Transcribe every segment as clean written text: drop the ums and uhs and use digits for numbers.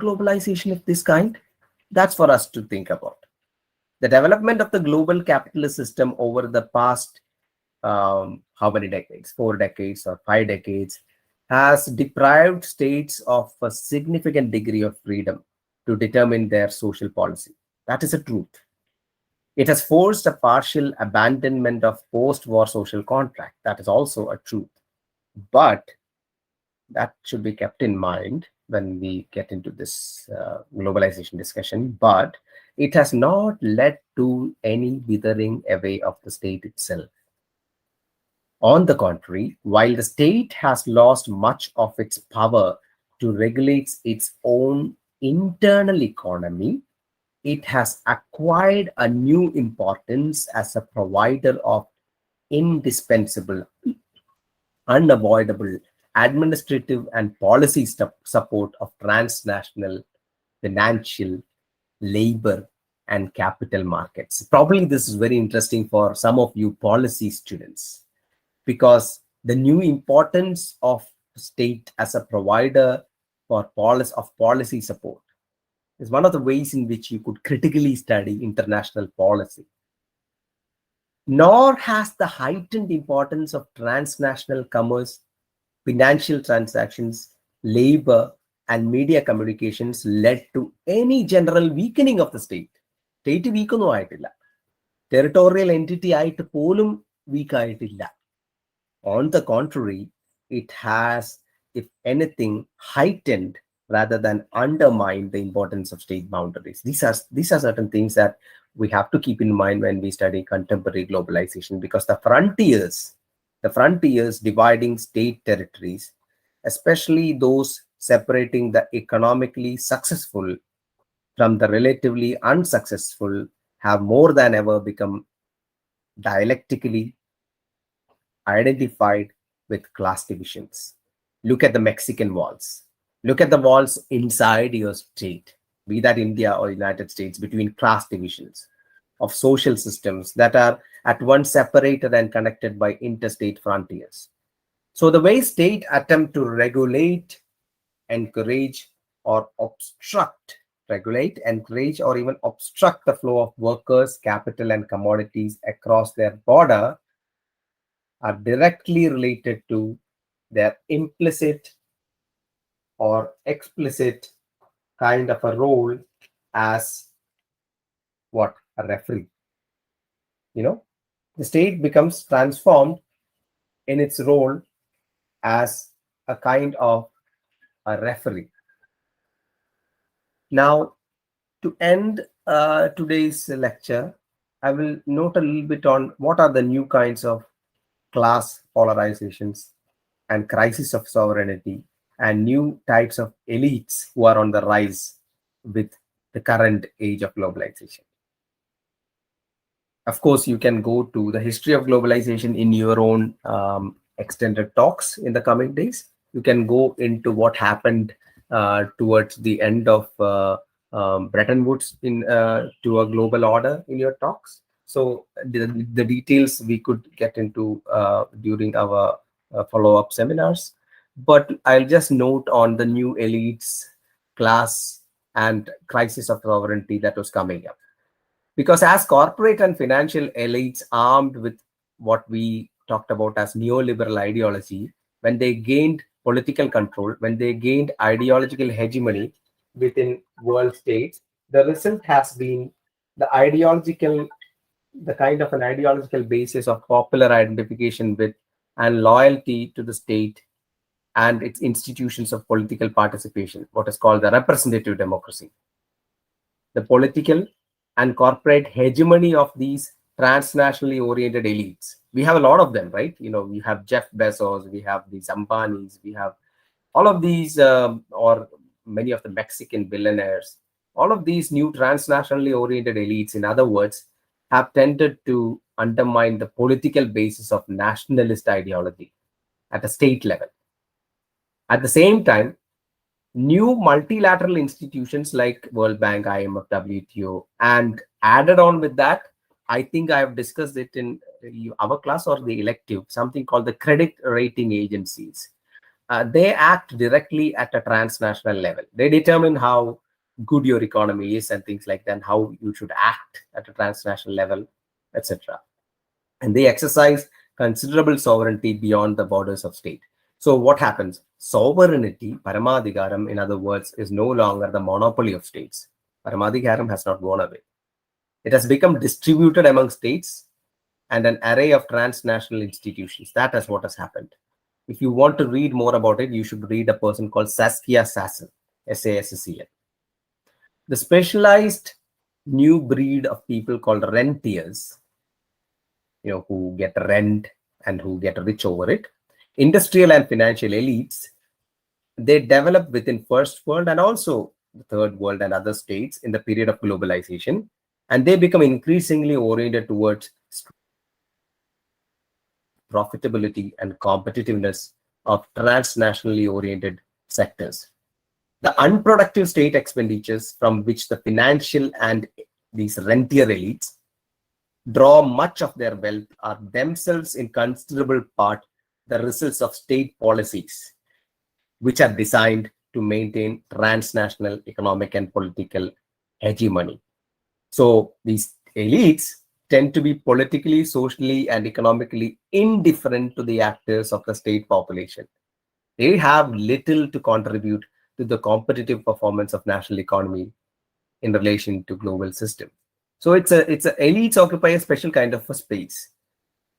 globalization of this kind? That's for us to think about. The development of the global capitalist system over the past how many decades, 4 decades or 5 decades, has deprived states of a significant degree of freedom to determine their social policy. That is a truth. It has forced a partial abandonment of post-war social contract. That is also a truth. But that should be kept in mind when we get into this globalization discussion. But it has not led to any withering away of the state itself. On the contrary, while the state has lost much of its power to regulate its own internal economy, it has acquired a new importance as a provider of indispensable, unavoidable administrative and policy support of transnational financial, labor, and capital markets. Probably this is very interesting for some of you policy students, because the new importance of state as a provider for policy support is one of the ways in which you could critically study international policy. Nor has the heightened importance of transnational commerce, financial transactions, labor, and media communications led to any general weakening of the state. State weak ഒന്നും ആയിട്ടില്ല. Territorial entity ആയിട്ട് പോലും weak ആയിട്ടില്ല. On the contrary, it has, if anything, heightened rather than undermined the importance of state boundaries. These are certain things that we have to keep in mind when we study contemporary globalization, because the frontiers dividing state territories, especially those separating the economically successful from the relatively unsuccessful, have more than ever become dialectically identified with class divisions. Look at the Mexican walls. Look at the walls inside your state, be that India or United States, between class divisions of social systems that are at once separated and connected by interstate frontiers. So the way state attempt to regulate, encourage, or even obstruct the flow of workers, capital, and commodities across their border are directly related to their implicit or explicit kind of a role as what? A referee. The state becomes transformed in its role as a kind of a referee. Now, to end today's lecture, I will note a little bit on what are the new kinds of class polarizations and crisis of sovereignty and new types of elites who are on the rise with the current age of globalization. Of course, you can go to the history of globalization in your own extended talks in the coming days. You can go into what happened towards the end of Bretton Woods to a global order in your talks. So the details we could get into during our follow-up seminars. But I'll just note on the new elites, class, and crisis of sovereignty that was coming up. Because as corporate and financial elites armed with what we talked about as neoliberal ideology, when they gained political control, when they gained ideological hegemony within world states, the result has been the kind of an ideological basis of popular identification with and loyalty to the state and its institutions of political participation, what is called the representative democracy. The political and corporate hegemony of these transnationally oriented elites. We have a lot of them, right? We have Jeff Bezos, we have these Ambanis, we have all of these, or many of the Mexican billionaires. All of these new transnationally oriented elites, in other words, have tended to undermine the political basis of nationalist ideology at a state level. At the same time, new multilateral institutions like World Bank, IMF, WTO, and added on with that, I think I have discussed it in our class or the elective, something called the credit rating agencies. they act directly at a transnational level. They determine how good your economy is and things like that, and how you should act at a transnational level, etc. And they exercise considerable sovereignty beyond the borders of state. So what happens? Sovereignty, Paramadhigaram, in other words, is no longer the monopoly of states. Paramadhigaram has not gone away. It has become distributed among states and an array of transnational institutions. That is what has happened. If you want to read more about it, you should read a person called Saskia Sassen, Sasscn. The specialized new breed of people called rentiers, who get rent and who get rich over it, industrial and financial elites, they develop within first world and also the third world and other states in the period of globalization, and they become increasingly oriented towards profitability and competitiveness of transnationally oriented sectors. The unproductive state expenditures from which the financial and these rentier elites draw much of their wealth are themselves in considerable part the results of state policies which are designed to maintain transnational economic and political hegemony. So these elites tend to be politically, socially, and economically indifferent to the actors of the state population. They have little to contribute to the competitive performance of national economy in relation to global system. So elites occupy a special kind of a space.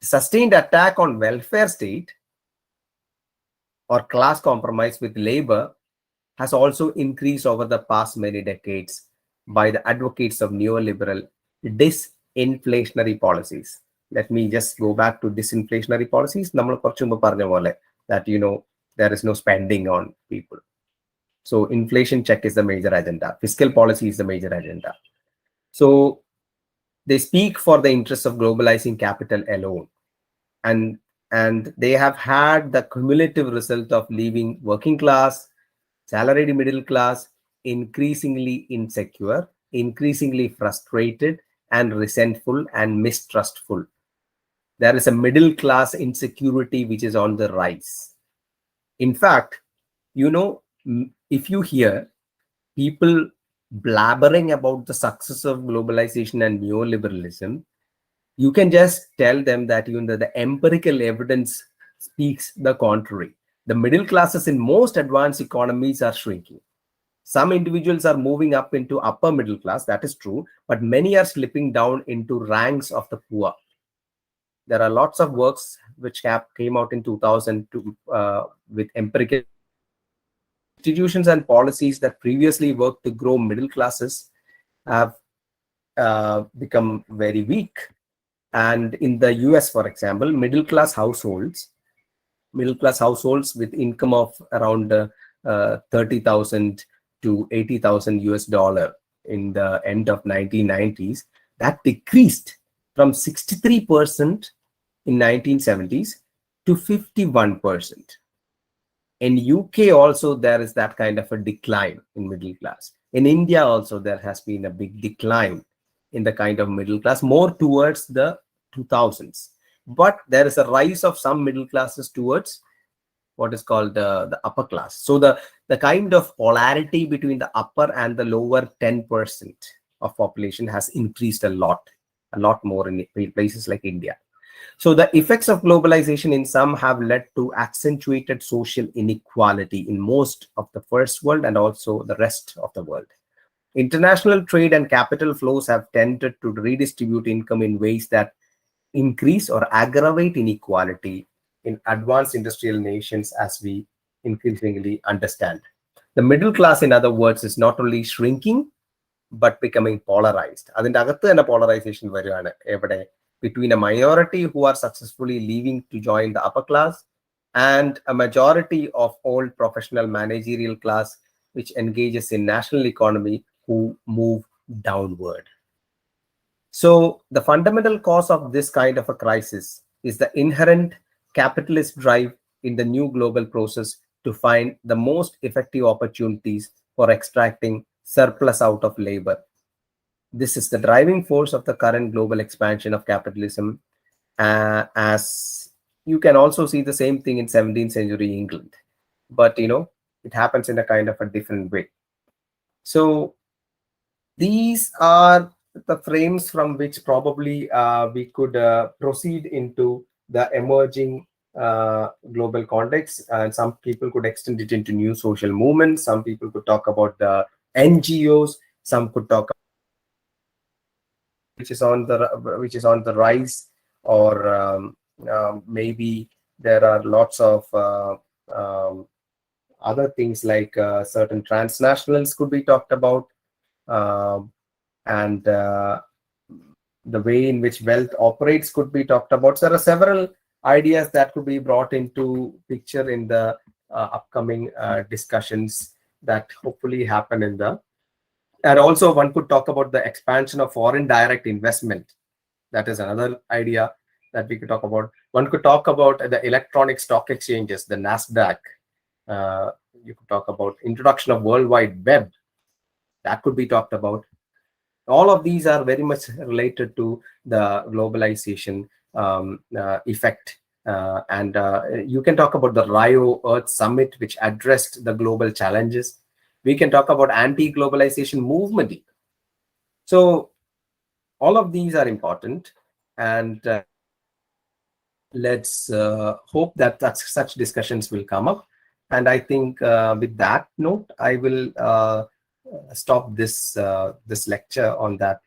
Sustained attack on welfare state or class compromise with labor has also increased over the past many decades by the advocates of neoliberal disinflationary policies. Let me just go back to disinflationary policies. That there is no spending on people. So inflation check is the major agenda. Fiscal policy is the major agenda. So they speak for the interests of globalizing capital alone. And they have had the cumulative result of leaving working class, salaried middle class, increasingly insecure, increasingly frustrated and resentful and mistrustful. There is a middle class insecurity which is on the rise. In fact, if you hear people blabbering about the success of globalization and neoliberalism, you can just tell them that the empirical evidence speaks the contrary. The middle classes in most advanced economies are shrinking. Some individuals are moving up into upper middle class, that is true, but many are slipping down into ranks of the poor. There are lots of works which came out in 2002 with empirical institutions and policies that previously worked to grow middle classes have become very weak. And in the US, for example, middle class households with income of around 30,000 to 80,000 US dollar in the end of 1990s, that decreased from 63% in 1970s to 51%. In UK also, there is that kind of a decline in middle class. In India also, there has been a big decline in the kind of middle class, more towards the 2000s. But there is a rise of some middle classes towards what is called the upper class. So the kind of polarity between the upper and the lower 10% of population has increased a lot more in places like India. So the effects of globalization in some have led to accentuated social inequality in most of the first world and also the rest of the world. International trade and capital flows have tended to redistribute income in ways that increase or aggravate inequality in advanced industrial nations, as we increasingly understand. The middle class, in other words, is not only shrinking but becoming polarized. അതിൻ്റെ അകത്ത് തന്നെ polarization വരുവാണ് എവിടെ between a minority who are successfully leaving to join the upper class and a majority of old professional managerial class which engages in national economy who move downward. So the fundamental cause of this kind of a crisis is the inherent capitalist drive in the new global process to find the most effective opportunities for extracting surplus out of labor. This is the driving force of the current global expansion of capitalism, as you can also see the same thing in 17th century England. but it happens in a kind of a different way. So these are the frames from which probably we could proceed into the emerging global context, and some people could extend it into new social movements. Some people could talk about the NGOs. Some could talk which is on the rise, or maybe there are lots of other things like certain transnationals could be talked about, um, and the way in which wealth operates could be talked about. So there are several ideas that could be brought into picture in the upcoming discussions that hopefully happen in the. And also one could talk about the expansion of foreign direct investment. That is another idea that we could talk about. One could talk about the electronic stock exchanges, the NASDAQ. You could talk about introduction of World Wide Web. That could be talked about. All of these are very much related to the globalization effect. And you can talk about the Rio Earth Summit, which addressed the global challenges. We can talk about anti-globalization movement. So all of these are important, and let's hope that such discussions will come up. And I think with that note, I will stop this lecture on that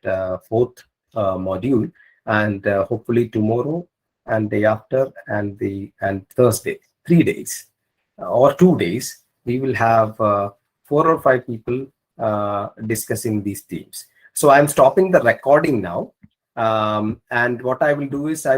fourth module, and hopefully tomorrow and day after and Thursday, 3 days or 2 days, we will have 4 or 5 people discussing these themes. So I'm stopping the recording now, and what I will do is I will